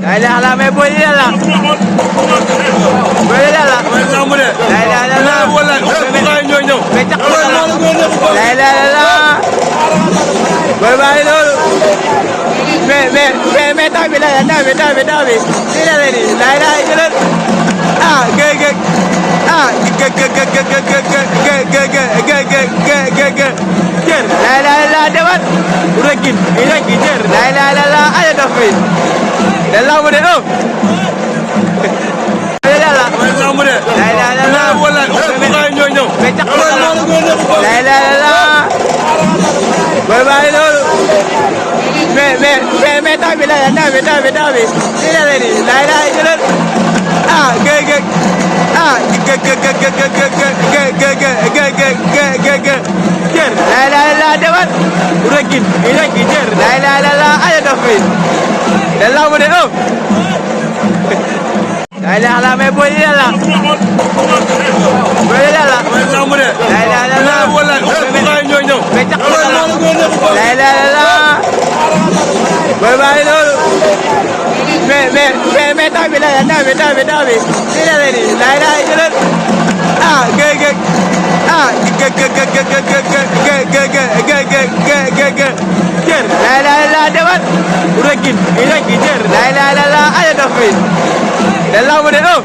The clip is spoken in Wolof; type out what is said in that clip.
La ilaha illallah mais boy lii la boy lii la la ilaha illallah mais caq la ilaha illallah boy baa ngi noonu mais taw bi la lii la leen la ilaha illallah ah gëg ah gëg jër la ilaha illallah demal rëggin jër la ilaha illallah ala dof bi da lamb de oh la ilaha illallah mais caq la ilaha illallah boy baa ngi noonu mais taw bi la lii la leen la ilaha illallah ah gëg ah jër la ilaha illallah demal rëggin jër la ilaha illallah ala dof bi da lamb de oh la ilaha illallah mais boy lii la boy lii la la ilaha illallah mais caq la ilaha illallah boy baa ngi noonu mais taw bi la lii la leen la ilaha illallah ah gëg ah jër la ilaha illallah demal rëggin jër la ilaha illallah ala dof bi da lamb de oh